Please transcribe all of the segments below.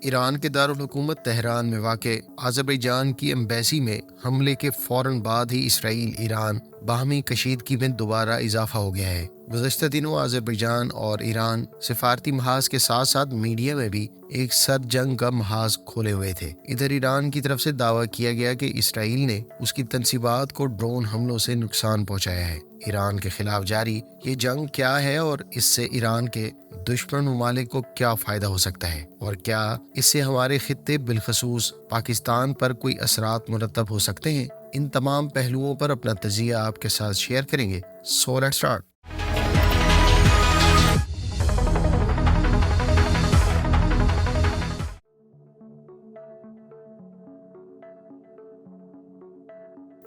ایران کے دارالحکومت تہران میں واقع آذربائیجان کی ایمبیسی میں حملے کے فوراً بعد ہی اسرائیل ایران باہمی کشیدگی میں دوبارہ اضافہ ہو گیا ہے۔ گزشتہ دنوں آذربائیجان اور ایران سفارتی محاذ کے ساتھ ساتھ میڈیا میں بھی ایک سرد جنگ کا محاذ کھولے ہوئے تھے۔ ادھر ایران کی طرف سے دعویٰ کیا گیا کہ اسرائیل نے اس کی تنصیبات کو ڈرون حملوں سے نقصان پہنچایا ہے۔ ایران کے خلاف جاری یہ جنگ کیا ہے اور اس سے ایران کے دشمن ممالک کو کیا فائدہ ہو سکتا ہے، اور کیا اس سے ہمارے خطے بالخصوص پاکستان پر کوئی اثرات مرتب ہو سکتے ہیں؟ ان تمام پہلوؤں پر اپنا تجزیہ آپ کے ساتھ شیئر کریں گے۔ So let's start.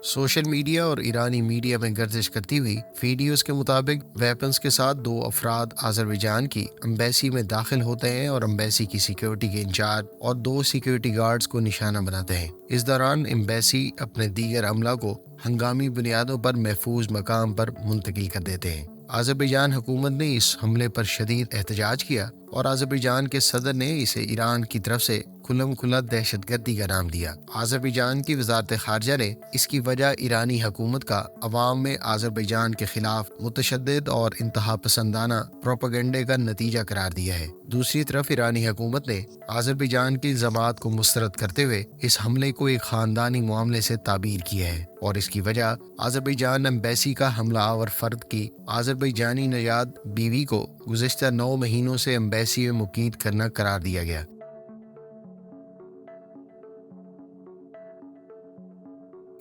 Social media اور ایرانی میڈیا میں گردش کرتی ہوئی ویڈیوز کے مطابق ویپنز کے ساتھ 2 افراد آذربائیجان کی ایمبیسی میں داخل ہوتے ہیں اور ایمبیسی کی سیکیورٹی کے انچارج اور 2 سیکیورٹی گارڈز کو نشانہ بناتے ہیں۔ اس دوران ایمبیسی اپنے دیگر عملہ کو ہنگامی بنیادوں پر محفوظ مقام پر منتقل کر دیتے ہیں۔ آذربائیجان حکومت نے اس حملے پر شدید احتجاج کیا اور آذربائیجان کے صدر نے اسے ایران کی طرف سے کھلم کھلا دہشت گردی کا نام دیا۔ آذربائیجان کی وزارت خارجہ نے اس کی وجہ ایرانی حکومت کا عوام میں آذربائیجان کے خلاف متشدد اور انتہا پسندانہ پروپیگنڈے کا نتیجہ قرار دیا ہے۔ دوسری طرف ایرانی حکومت نے آذربائیجان کے الزامات کو مسترد کرتے ہوئے اس حملے کو ایک خاندانی معاملے سے تعبیر کیا ہے اور اس کی وجہ آذربائیجان ایمبیسی کا حملہ آور فرد کی آذربائیجانی نژاد بیوی کو گزشتہ 9 مہینوں سے ایمبیسی میں مقید کرنا قرار دیا گیا۔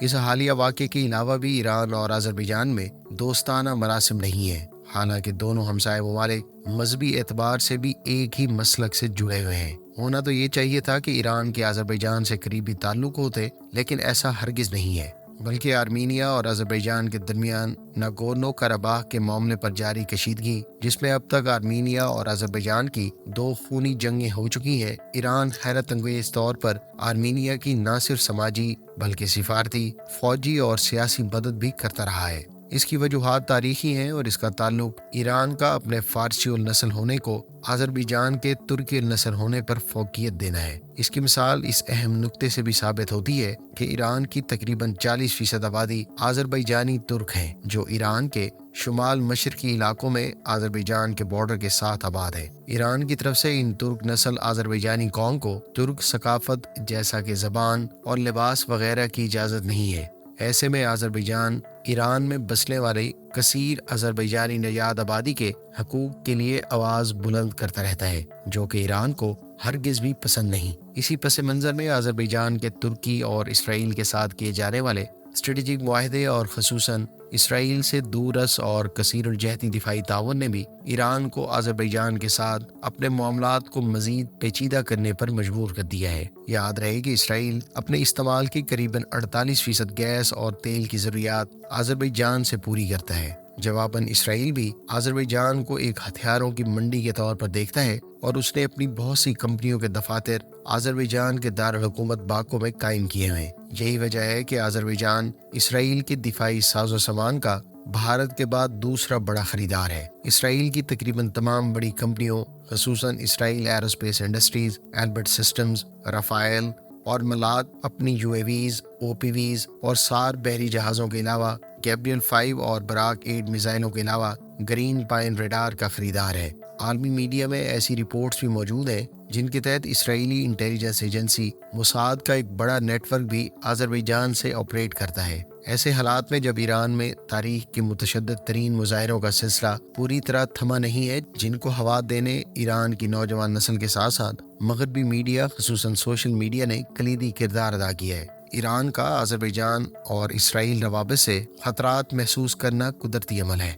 اس حالیہ واقعے کے علاوہ بھی ایران اور آذربائیجان میں دوستانہ مراسم نہیں ہیں، حالانکہ دونوں ہمسائے ممالک مذہبی اعتبار سے بھی ایک ہی مسلک سے جڑے ہوئے ہیں۔ ہونا تو یہ چاہیے تھا کہ ایران کے آذربائیجان سے قریبی تعلق ہوتے، لیکن ایسا ہرگز نہیں ہے، بلکہ آرمینیا اور آذربائیجان کے درمیان ناگورنو قرباخ کے معاملے پر جاری کشیدگی، جس میں اب تک آرمینیا اور آذربائیجان کی 2 خونی جنگیں ہو چکی ہیں، ایران حیرت انگیز طور پر آرمینیا کی نہ صرف سماجی بلکہ سفارتی، فوجی اور سیاسی مدد بھی کرتا رہا ہے۔ اس کی وجوہات تاریخی ہیں اور اس کا تعلق ایران کا اپنے فارسی النسل ہونے کو آذربائیجان کے ترکی النسل ہونے پر فوقیت دینا ہے۔ اس کی مثال اس اہم نقطے سے بھی ثابت ہوتی ہے کہ ایران کی تقریباً 40% آبادی آذربائیجانی ترک ہیں، جو ایران کے شمال مشرقی علاقوں میں آذربائیجان کے بارڈر کے ساتھ آباد ہے۔ ایران کی طرف سے ان ترک نسل آذربائیجانی قوم کو ترک ثقافت جیسا کہ زبان اور لباس وغیرہ کی اجازت نہیں ہے۔ ایسے میں آذربائیجان ایران میں بسنے والی کثیر آذربائیجانی نژاد آبادی کے حقوق کے لیے آواز بلند کرتا رہتا ہے، جو کہ ایران کو ہرگز بھی پسند نہیں۔ اسی پس منظر میں آذربائیجان کے ترکی اور اسرائیل کے ساتھ کیے جانے والے اسٹریٹجک معاہدے اور خصوصاً اسرائیل سے دورس اور کثیر الجہتی دفاعی تعاون نے بھی ایران کو آذربائیجان کے ساتھ اپنے معاملات کو مزید پیچیدہ کرنے پر مجبور کر دیا ہے۔ یاد رہے کہ اسرائیل اپنے استعمال کی قریباً 48% گیس اور تیل کی ضروریات آذربائیجان سے پوری کرتا ہے۔ جواباً اسرائیل بھی آذربائیجان کو ایک ہتھیاروں کی منڈی کے طور پر دیکھتا ہے اور اس نے اپنی بہت سی کمپنیوں کے دفاتر آذربائیجان کے دارالحکومت باکو میں قائم کیے ہیں۔ یہی وجہ ہے کہ آذربائیجان اسرائیل کے دفاعی ساز و سامان کا بھارت کے بعد دوسرا بڑا خریدار ہے۔ اسرائیل کی تقریباً تمام بڑی کمپنیوں خصوصاً اسرائیل ایروسپیس انڈسٹریز، ایلبرٹ سسٹمز، رافائل اور ملاد اپنی UAVs، OPVs اور SAR بحری جہازوں کے علاوہ گیبریل 5 اور براک 8 میزائلوں کے علاوہ گرین پائن ریڈار کا خریدار ہے۔ عالمی میڈیا میں ایسی رپورٹس بھی موجود ہیں جن کے تحت اسرائیلی انٹیلیجنس ایجنسی موساد کا ایک بڑا نیٹ ورک بھی آذربائیجان سے آپریٹ کرتا ہے۔ ایسے حالات میں جب ایران میں تاریخ کے متشدد ترین مظاہروں کا سلسلہ پوری طرح تھما نہیں ہے، جن کو ہوا دینے ایران کی نوجوان نسل کے ساتھ ساتھ مغربی میڈیا خصوصاً سوشل میڈیا نے کلیدی کردار ادا کیا ہے۔ ایران کا آذربائیجان اور اسرائیل روابط سے خطرات محسوس کرنا قدرتی عمل ہے۔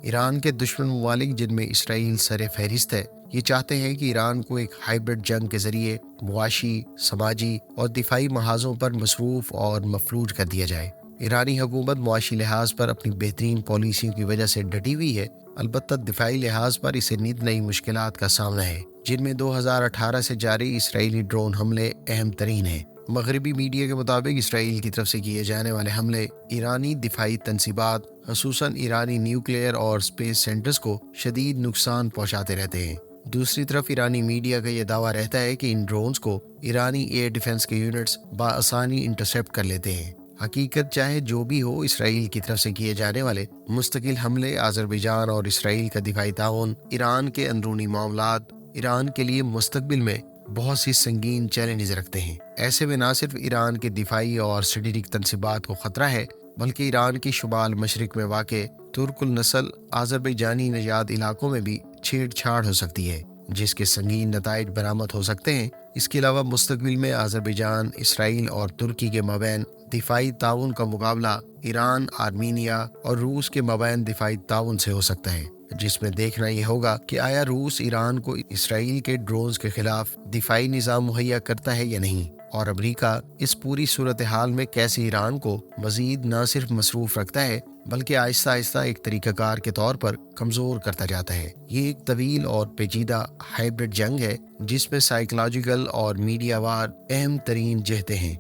ایران کے دشمن ممالک جن میں اسرائیل سر فہرست ہے، یہ چاہتے ہیں کہ ایران کو ایک ہائبرڈ جنگ کے ذریعے معاشی، سماجی اور دفاعی محاذوں پر مصروف اور مفلوج کر دیا جائے۔ ایرانی حکومت معاشی لحاظ پر اپنی بہترین پالیسیوں کی وجہ سے ڈٹی ہوئی ہے، البتہ دفاعی لحاظ پر اسے نت نئی مشکلات کا سامنا ہے، جن میں 2018 سے جاری اسرائیلی ڈرون حملے اہم ترین ہیں۔ مغربی میڈیا کے مطابق اسرائیل کی طرف سے کیے جانے والے حملے ایرانی دفاعی تنصیبات خصوصاً ایرانی نیوکلیئر اور اسپیس سینٹرز کو شدید نقصان پہنچاتے رہتے ہیں۔ دوسری طرف ایرانی میڈیا کا یہ دعویٰ رہتا ہے کہ ان ڈرونز کو ایرانی ایئر ڈیفنس کے یونٹس بآسانی انٹرسیپٹ کر لیتے ہیں۔ حقیقت چاہے جو بھی ہو، اسرائیل کی طرف سے کیے جانے والے مستقل حملے، آذربائیجان اور اسرائیل کا دفاعی تعاون، ایران کے اندرونی معاملات، ایران کے لیے مستقبل میں بہت سی سنگین چیلنجز رکھتے ہیں۔ ایسے میں نہ صرف ایران کے دفاعی اور اسٹریٹجک تنصیبات کو خطرہ ہے، بلکہ ایران کی شمال مشرق میں واقع ترک النسل آذربائیجانی نژاد علاقوں میں بھی چھیڑ چھاڑ ہو سکتی ہے، جس کے سنگین نتائج برآمد ہو سکتے ہیں۔ اس کے علاوہ مستقبل میں آذربائیجان، اسرائیل اور ترکی کے مابین دفاعی تعاون کا مقابلہ ایران، آرمینیا اور روس کے مابین دفاعی تعاون سے ہو سکتا ہے، جس میں دیکھنا یہ ہوگا کہ آیا روس ایران کو اسرائیل کے ڈرونز کے خلاف دفاعی نظام مہیا کرتا ہے یا نہیں، اور امریکہ اس پوری صورتحال میں کیسے ایران کو مزید نہ صرف مصروف رکھتا ہے بلکہ آہستہ آہستہ ایک طریقہ کار کے طور پر کمزور کرتا جاتا ہے۔ یہ ایک طویل اور پیچیدہ ہائبرڈ جنگ ہے جس میں سائیکولوجیکل اور میڈیا وار اہم ترین جہتیں ہیں۔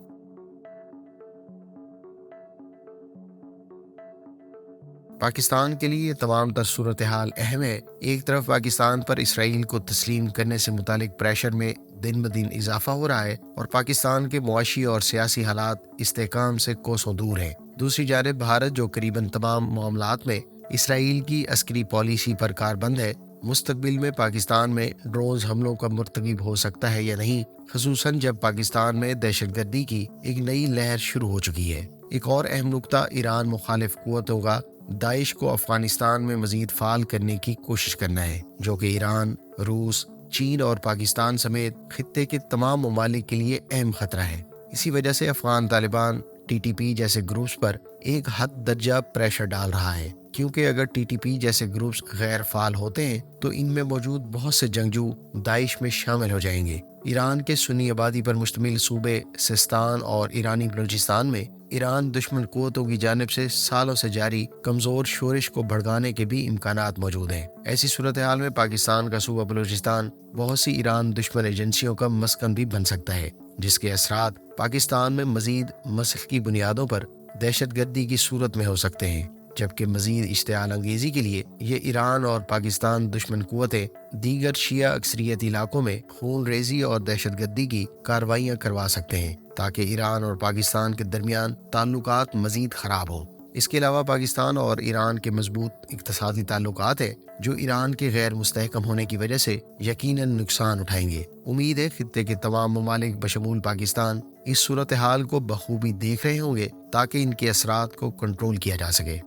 پاکستان کے لیے یہ تمام تر صورتحال اہم ہے۔ ایک طرف پاکستان پر اسرائیل کو تسلیم کرنے سے متعلق پریشر میں دن بدن اضافہ ہو رہا ہے اور پاکستان کے معاشی اور سیاسی حالات استحکام سے کوسوں دور ہیں۔ دوسری جانب بھارت، جو قریباً تمام معاملات میں اسرائیل کی عسکری پالیسی پر کاربند ہے، مستقبل میں پاکستان میں ڈرونز حملوں کا مرتکب ہو سکتا ہے یا نہیں، خصوصاً جب پاکستان میں دہشت گردی کی ایک نئی لہر شروع ہو چکی ہے۔ ایک اور اہم نقطہ ایران مخالف قوتوں کا داعش کو افغانستان میں مزید فعال کرنے کی کوشش کرنا ہے، جو کہ ایران، روس، چین اور پاکستان سمیت خطے کے تمام ممالک کے لیے اہم خطرہ ہے۔ اسی وجہ سے Afghan Taliban T T P جیسے گروپس پر ایک حد درجہ پریشر ڈال رہا ہے، کیونکہ اگر ٹی ٹی پی جیسے گروپس غیر فعال ہوتے ہیں تو ان میں موجود بہت سے جنگجو داعش میں شامل ہو جائیں گے۔ ایران کے سنی آبادی پر مشتمل صوبے سستان اور ایرانی بلوچستان میں ایران دشمن قوتوں کی جانب سے سالوں سے جاری کمزور شورش کو بھڑکانے کے بھی امکانات موجود ہیں۔ ایسی صورتحال میں پاکستان کا صوبہ بلوچستان بہت سی ایران دشمن ایجنسیوں کا مسکن بھی بن سکتا ہے، جس کے اثرات پاکستان میں مزید مسلکی بنیادوں پر دہشت گردی کی صورت میں ہو سکتے ہیں، جبکہ مزید اشتعال انگیزی کے لیے یہ ایران اور پاکستان دشمن قوتیں دیگر شیعہ اکثریت علاقوں میں خون ریزی اور دہشت گردی کی کارروائیاں کروا سکتے ہیں، تاکہ ایران اور پاکستان کے درمیان تعلقات مزید خراب ہوں۔ اس کے علاوہ پاکستان اور ایران کے مضبوط اقتصادی تعلقات ہیں، جو ایران کے غیر مستحکم ہونے کی وجہ سے یقیناً نقصان اٹھائیں گے۔ امید ہے خطے کے تمام ممالک بشمول پاکستان اس صورتحال کو بخوبی دیکھ رہے ہوں گے تاکہ ان کے اثرات کو کنٹرول کیا جا سکے۔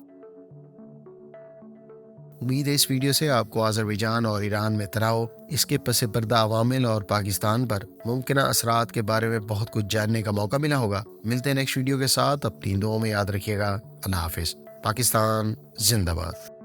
امید ہے اس ویڈیو سے آپ کو آذربائیجان اور ایران میں تناؤ، اس کے پس پردہ عوامل اور پاکستان پر ممکنہ اثرات کے بارے میں بہت کچھ جاننے کا موقع ملا ہوگا۔ ملتے ہیں نیکسٹ ویڈیو کے ساتھ، اپنی دعاؤں میں یاد رکھیے گا۔ اللہ حافظ۔ پاکستان زندہ باد۔